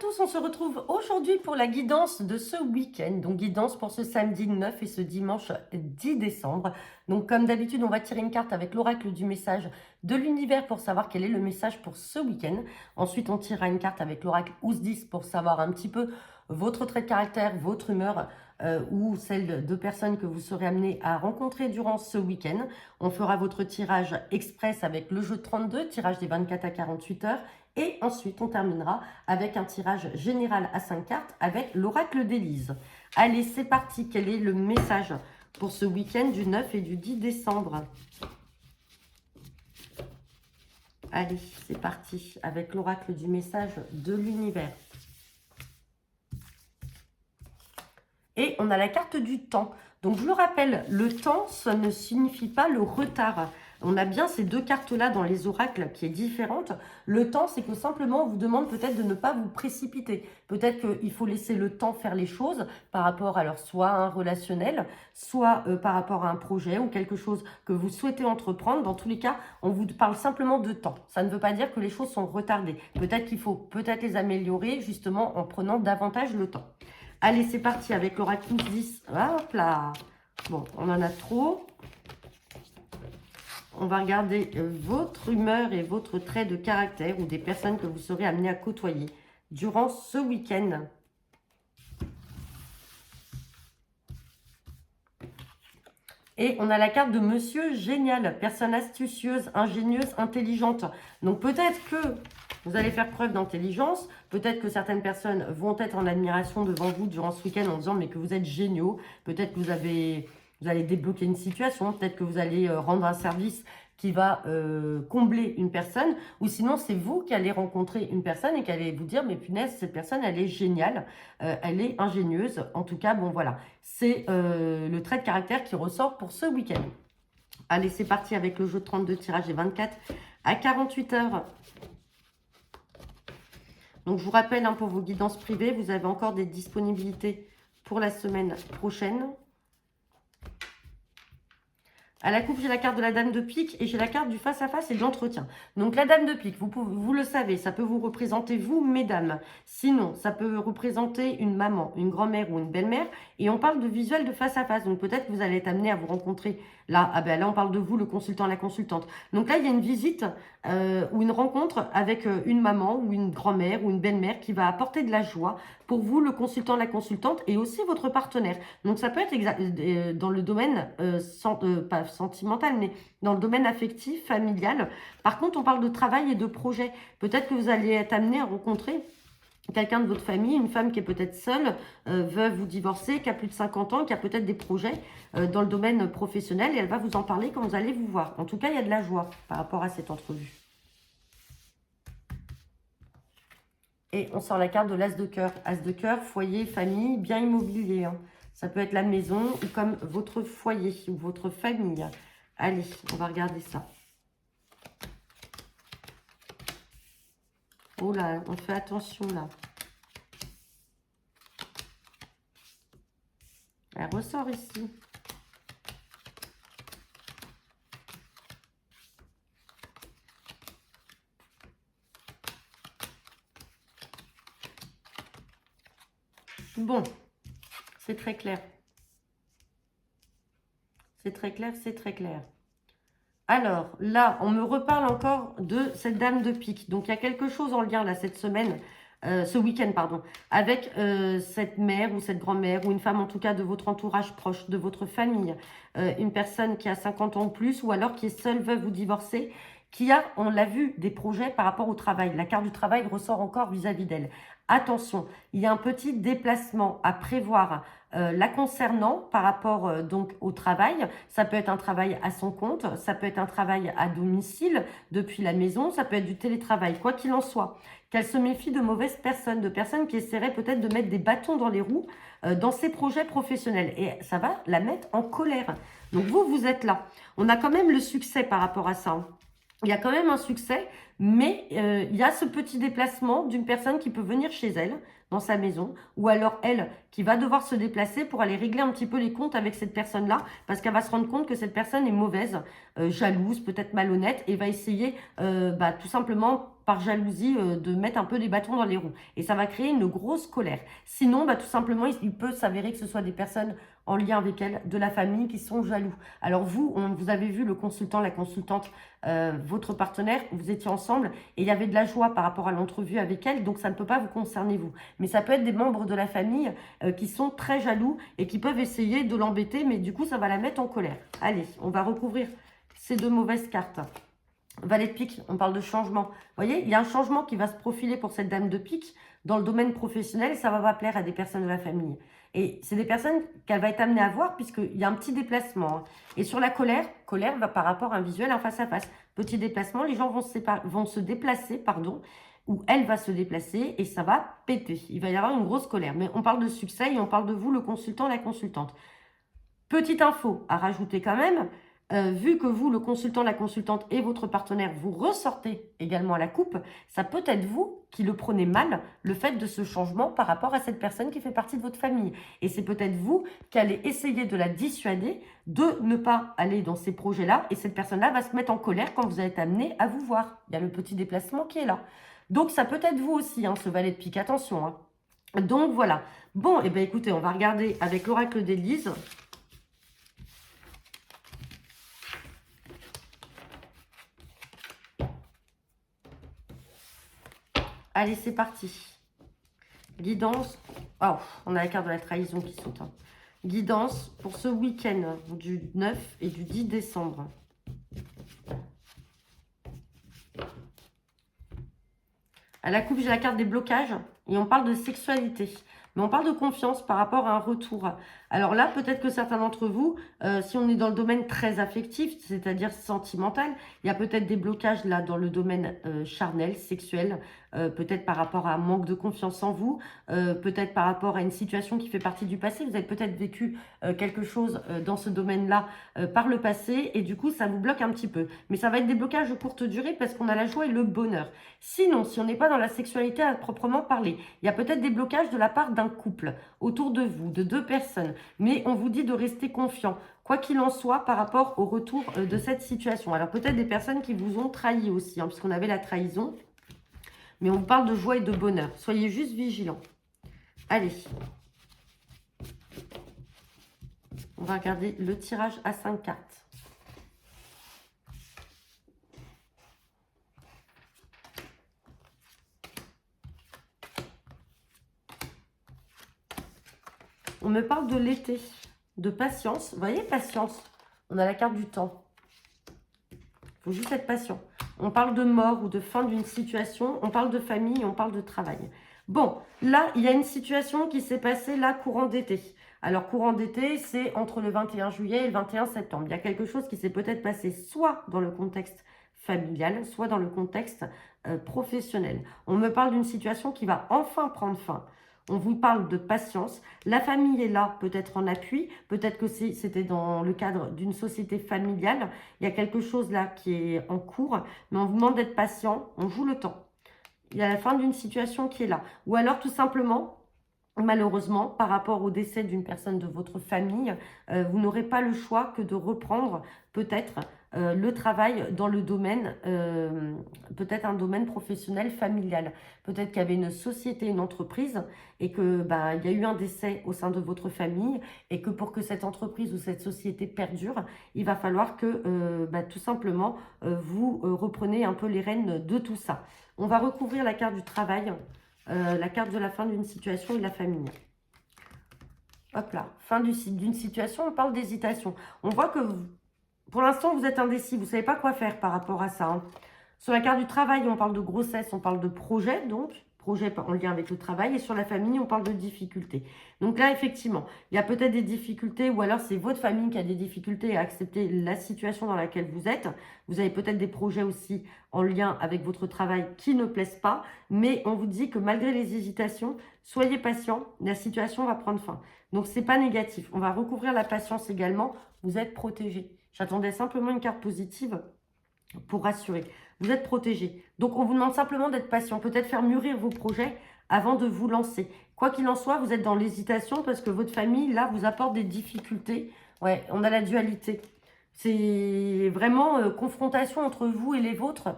tous, on se retrouve aujourd'hui pour la guidance de ce week-end. Donc guidance pour ce samedi 9 et ce dimanche 10 décembre. Donc comme d'habitude, on va tirer une carte avec l'oracle du message de l'univers pour savoir quel est le message pour ce week-end. Ensuite, on tirera une carte avec l'oracle Ousdis pour savoir un petit peu votre trait de caractère, votre humeur ou celle de personnes que vous serez amené à rencontrer durant ce week-end. On fera votre tirage express avec le jeu de 32, tirage des 24 à 48 heures. Et ensuite, on terminera avec un tirage général à 5 cartes avec l'oracle d'Élise. Allez, c'est parti. Quel est le message pour ce week-end du 9 et du 10 décembre? Allez, c'est parti avec l'oracle du message de l'univers. Et on a la carte du temps. Donc, je le rappelle, le temps, ça ne signifie pas le retard. On a bien ces deux cartes-là dans les oracles qui est différente. Le temps, c'est que simplement, on vous demande peut-être de ne pas vous précipiter. Peut-être qu'il faut laisser le temps faire les choses par rapport à soit un relationnel, soit par rapport à un projet ou quelque chose que vous souhaitez entreprendre. Dans tous les cas, on vous parle simplement de temps. Ça ne veut pas dire que les choses sont retardées. Peut-être qu'il faut peut-être les améliorer justement en prenant davantage le temps. Allez, c'est parti avec l'oracle 10. Hop là. Bon, on en a trop. On va regarder votre humeur et votre trait de caractère ou des personnes que vous serez amené à côtoyer durant ce week-end. Et on a la carte de Monsieur Génial, personne astucieuse, ingénieuse, intelligente. Donc peut-être que vous allez faire preuve d'intelligence. Peut-être que certaines personnes vont être en admiration devant vous durant ce week-end en disant mais que vous êtes géniaux. Peut-être que vous allez débloquer une situation. Peut-être que vous allez rendre un service qui va combler une personne. Ou sinon, c'est vous qui allez rencontrer une personne et qui allez vous dire mais punaise, cette personne, elle est géniale. Elle est ingénieuse. En tout cas, bon voilà. C'est le trait de caractère qui ressort pour ce week-end. Allez, c'est parti avec le jeu de 32 tirages et 24 à 48 heures. Donc, je vous rappelle, pour vos guidances privées, vous avez encore des disponibilités pour la semaine prochaine. À la coupe, j'ai la carte de la dame de pique et j'ai la carte du face-à-face et de l'entretien. Donc, la dame de pique, vous le savez, ça peut vous représenter vous, mesdames. Sinon, ça peut représenter une maman, une grand-mère ou une belle-mère. Et on parle de visuel de face-à-face. Donc, peut-être que vous allez être amené à vous rencontrer. Là, là, on parle de vous, le consultant, la consultante. Donc là, il y a une visite ou une rencontre avec une maman ou une grand-mère ou une belle-mère qui va apporter de la joie pour vous, le consultant, la consultante et aussi votre partenaire. Donc, ça peut être dans le domaine, pas sentimental, mais dans le domaine affectif, familial. Par contre, on parle de travail et de projet. Peut-être que vous allez être amené à rencontrer quelqu'un de votre famille, une femme qui est peut-être seule, veuve ou divorcée, qui a plus de 50 ans, qui a peut-être des projets dans le domaine professionnel et elle va vous en parler quand vous allez vous voir. En tout cas, il y a de la joie par rapport à cette entrevue. Et on sort la carte de l'As de cœur. As de cœur, foyer, famille, bien immobilier. Ça peut être la maison ou comme votre foyer ou votre famille. Allez, on va regarder ça. Oh là, on fait attention là. Elle ressort ici. Bon, c'est très clair. C'est très clair, c'est très clair. Alors, là, on me reparle encore de cette dame de pique. Donc, il y a quelque chose en lien, là, cette semaine, ce week-end, pardon, avec cette mère ou cette grand-mère ou une femme, en tout cas, de votre entourage proche, de votre famille. Une personne qui a 50 ans ou plus ou alors qui est seule, veuve ou divorcée, qui a, on l'a vu, des projets par rapport au travail. La carte du travail ressort encore vis-à-vis d'elle. Attention, il y a un petit déplacement à prévoir la concernant par rapport donc au travail. Ça peut être un travail à son compte, ça peut être un travail à domicile depuis la maison, ça peut être du télétravail, quoi qu'il en soit. Qu'elle se méfie de mauvaises personnes, de personnes qui essaieraient peut-être de mettre des bâtons dans les roues dans ses projets professionnels. Et ça va la mettre en colère. Donc vous êtes là. On a quand même le succès par rapport à ça. il y a quand même un succès, mais il y a ce petit déplacement d'une personne qui peut venir chez elle, dans sa maison, ou alors elle qui va devoir se déplacer pour aller régler un petit peu les comptes avec cette personne-là, parce qu'elle va se rendre compte que cette personne est mauvaise, jalouse, peut-être malhonnête, et va essayer tout simplement par jalousie de mettre un peu des bâtons dans les roues. Et ça va créer une grosse colère. Sinon, tout simplement, il peut s'avérer que ce soit des personnes en lien avec elle, de la famille, qui sont jaloux. Alors vous, vous avez vu le consultant, la consultante, votre partenaire, vous étiez ensemble et il y avait de la joie par rapport à l'entrevue avec elle, donc ça ne peut pas vous concerner vous. Mais ça peut être des membres de la famille qui sont très jaloux et qui peuvent essayer de l'embêter, mais du coup ça va la mettre en colère. Allez, on va recouvrir ces deux mauvaises cartes. Valet de pique, on parle de changement. Vous voyez, il y a un changement qui va se profiler pour cette dame de pique dans le domaine professionnel, ça va pas plaire à des personnes de la famille. Et c'est des personnes qu'elle va être amenée à voir puisqu'il y a un petit déplacement. Hein. Et sur la colère, colère va par rapport à un visuel, un face-à-face. Petit déplacement, les gens vont se déplacer, pardon, ou elle va se déplacer et ça va péter. Il va y avoir une grosse colère. Mais on parle de succès et on parle de vous, le consultant, la consultante. Petite info à rajouter quand même, vu que vous, le consultant, la consultante et votre partenaire, vous ressortez également à la coupe, ça peut être vous qui le prenez mal, le fait de ce changement par rapport à cette personne qui fait partie de votre famille. Et c'est peut-être vous qui allez essayer de la dissuader de ne pas aller dans ces projets-là. Et cette personne-là va se mettre en colère quand vous êtes amené à vous voir. Il y a le petit déplacement qui est là. Donc ça peut être vous aussi, hein, ce valet de pique. Attention. Hein. Donc voilà. Bon, et eh bien écoutez, on va regarder avec l'oracle d'Élise. Allez, c'est parti. Guidance. Oh, on a la carte de la trahison qui saute. Hein. Guidance pour ce week-end du 9 et du 10 décembre. À la coupe, j'ai la carte des blocages et on parle de sexualité. Mais on parle de confiance par rapport à un retour. Alors là, peut-être que certains d'entre vous, si on est dans le domaine très affectif, c'est-à-dire sentimental, il y a peut-être des blocages là dans le domaine charnel, sexuel, peut-être par rapport à un manque de confiance en vous, peut-être par rapport à une situation qui fait partie du passé. Vous avez peut-être vécu quelque chose dans ce domaine-là par le passé et du coup, ça vous bloque un petit peu. Mais ça va être des blocages de courte durée parce qu'on a la joie et le bonheur. Sinon, si on n'est pas dans la sexualité à proprement parler, il y a peut-être des blocages de la part d'un couple autour de vous, de deux personnes. Mais on vous dit de rester confiant, quoi qu'il en soit, par rapport au retour de cette situation. Alors peut-être des personnes qui vous ont trahi aussi, hein, puisqu'on avait la trahison. Mais on vous parle de joie et de bonheur. Soyez juste vigilants. Allez. On va regarder le tirage à 5 cartes. On me parle de l'été, de patience. Vous voyez, patience. On a la carte du temps. Il faut juste être patient. On parle de mort ou de fin d'une situation. On parle de famille, on parle de travail. Bon, là, il y a une situation qui s'est passée là, courant d'été. Alors, courant d'été, c'est entre le 21 juillet et le 21 septembre. Il y a quelque chose qui s'est peut-être passé soit dans le contexte familial, soit dans le contexte professionnel. On me parle d'une situation qui va enfin prendre fin. On vous parle de patience. La famille est là, peut-être en appui. Peut-être que c'était dans le cadre d'une société familiale. Il y a quelque chose là qui est en cours. Mais on vous demande d'être patient. On joue le temps. Il y a la fin d'une situation qui est là. Ou alors tout simplement, malheureusement, par rapport au décès d'une personne de votre famille, vous n'aurez pas le choix que de reprendre peut-être le travail dans le domaine, peut-être un domaine professionnel familial. Peut-être qu'il y avait une société, une entreprise et que il y a eu un décès au sein de votre famille et que pour que cette entreprise ou cette société perdure, il va falloir que tout simplement vous reprenez un peu les rênes de tout ça. On va recouvrir la carte du travail. La carte de la fin d'une situation et de la famille. Hop là, fin d'une situation, on parle d'hésitation. On voit que pour l'instant, vous êtes indécis, vous ne savez pas quoi faire par rapport à ça. Hein. Sur la carte du travail, on parle de grossesse, on parle de projet, donc projet en lien avec le travail. Et sur la famille, on parle de difficultés. Donc là, effectivement, il y a peut-être des difficultés ou alors c'est votre famille qui a des difficultés à accepter la situation dans laquelle vous êtes. Vous avez peut-être des projets aussi en lien avec votre travail qui ne plaisent pas. Mais on vous dit que malgré les hésitations, soyez patient, la situation va prendre fin. Donc, ce n'est pas négatif. On va recouvrir la patience également. Vous êtes protégé. J'attendais simplement une carte positive. pour rassurer. Vous êtes protégé. Donc, on vous demande simplement d'être patient. Peut-être faire mûrir vos projets avant de vous lancer. Quoi qu'il en soit, vous êtes dans l'hésitation parce que votre famille, là, vous apporte des difficultés. Ouais, on a la dualité. C'est vraiment confrontation entre vous et les vôtres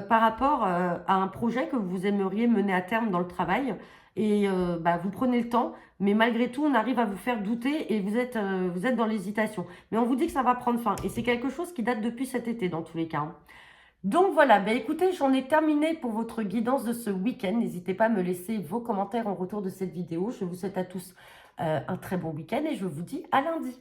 par rapport à un projet que vous aimeriez mener à terme dans le travail. Et bah, vous prenez le temps, mais malgré tout, on arrive à vous faire douter et vous êtes dans l'hésitation. Mais on vous dit que ça va prendre fin. Et c'est quelque chose qui date depuis cet été, dans tous les cas, hein. Donc voilà, bah écoutez, j'en ai terminé pour votre guidance de ce week-end. N'hésitez pas à me laisser vos commentaires en retour de cette vidéo. Je vous souhaite à tous un très bon week-end et je vous dis à lundi.